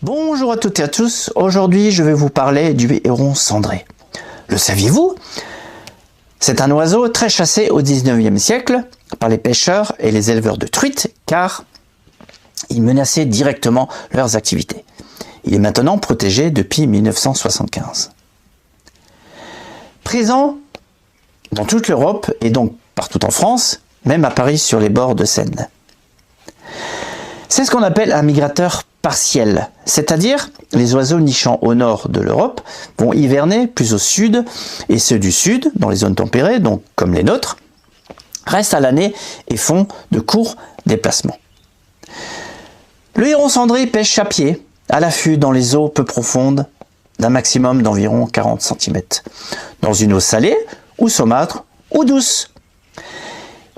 Bonjour à toutes et à tous, aujourd'hui je vais vous parler du héron cendré. Le saviez-vous? C'est un oiseau très chassé au 19e siècle par les pêcheurs et les éleveurs de truites car il menaçait directement leurs activités. Il est maintenant protégé depuis 1975. Présent dans toute l'Europe et donc partout en France, même à Paris sur les bords de Seine. C'est ce qu'on appelle un migrateur partiel, c'est-à-dire les oiseaux nichant au nord de l'Europe vont hiverner plus au sud et ceux du sud, dans les zones tempérées, donc comme les nôtres, restent à l'année et font de courts déplacements. Le héron cendré pêche à pied, à l'affût dans les eaux peu profondes d'un maximum d'environ 40 cm, dans une eau salée ou saumâtre ou douce.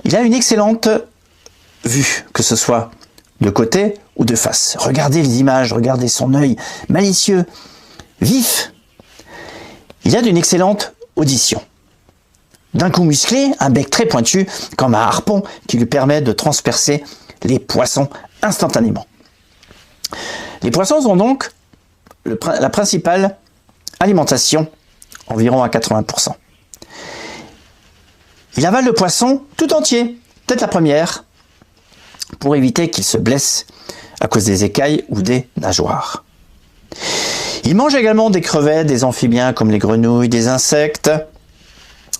Il a une excellente vue, que ce soit de côté ou de face. Regardez les images, regardez son œil malicieux, vif. Il a d'une excellente audition. D'un coup musclé, un bec très pointu, comme un harpon qui lui permet de transpercer les poissons instantanément. Les poissons sont donc la principale alimentation, environ à 80%. Il avale le poisson tout entier, peut-être la première, pour éviter qu'il se blesse à cause des écailles ou des nageoires. Il mange également des crevettes, des amphibiens comme les grenouilles, des insectes,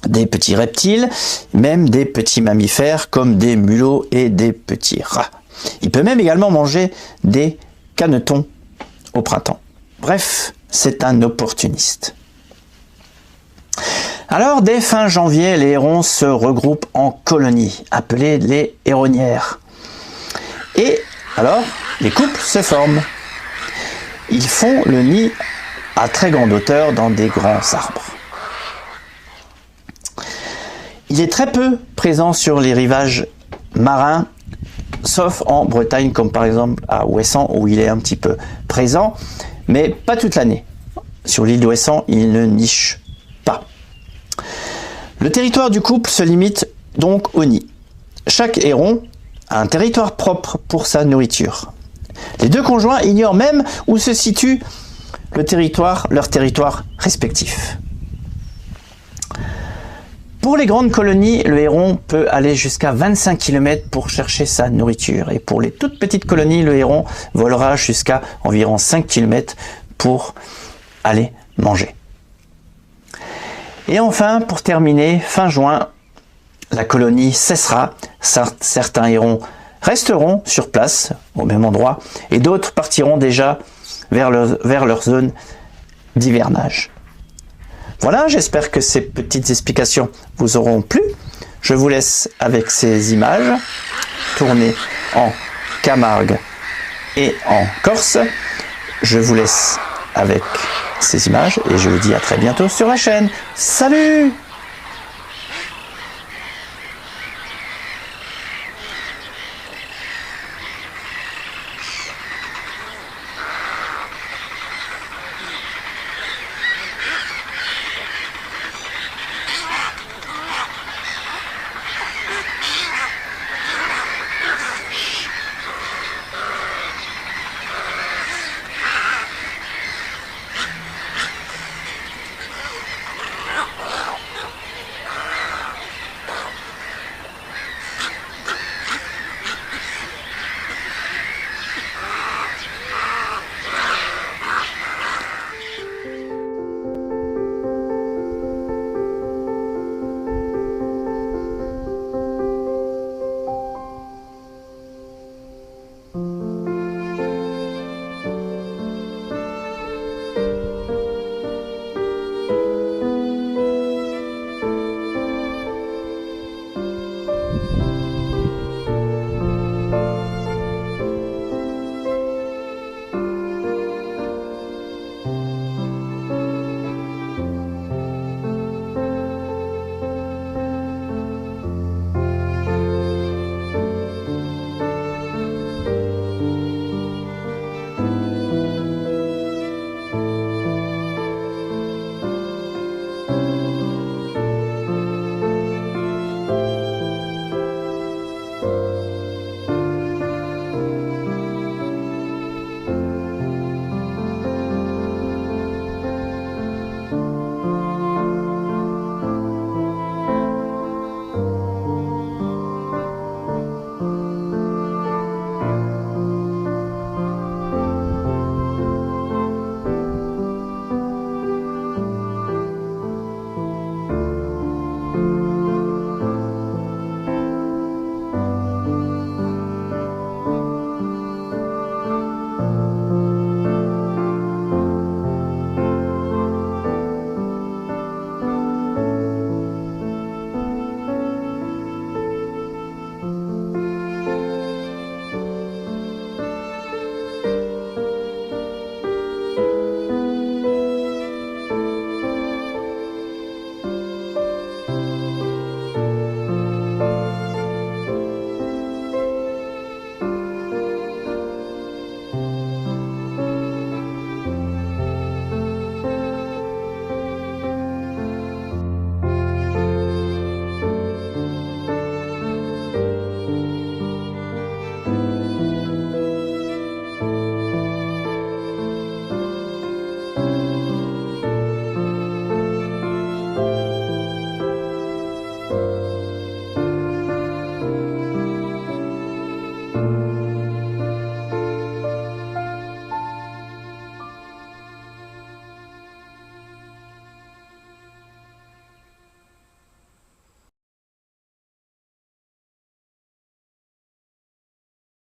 des petits reptiles, même des petits mammifères comme des mulots et des petits rats. Il peut même également manger des canetons au printemps. Bref, c'est un opportuniste. Alors, dès fin janvier, les hérons se regroupent en colonies, appelées les héronnières. Et alors, les couples se forment. Ils font le nid à très grande hauteur dans des grands arbres. Il est très peu présent sur les rivages marins, sauf en Bretagne, comme par exemple à Ouessant, où il est un petit peu présent, mais pas toute l'année. Sur l'île d'Ouessant, il ne niche pas. Le territoire du couple se limite donc au nid. Chaque héron a un territoire propre pour sa nourriture. Les deux conjoints ignorent même où se situe leur territoire respectif. Pour les grandes colonies, le héron peut aller jusqu'à 25 km pour chercher sa nourriture. Et pour les toutes petites colonies, le héron volera jusqu'à environ 5 km pour aller manger. Et enfin, pour terminer, fin juin, la colonie cessera. Certains hérons resteront sur place, au même endroit, et d'autres partiront déjà vers leur zone d'hivernage. Voilà, j'espère que ces petites explications vous auront plu. Je vous laisse avec ces images tournées en Camargue et en Corse. Je vous laisse avec ces images et je vous dis à très bientôt sur la chaîne. Salut!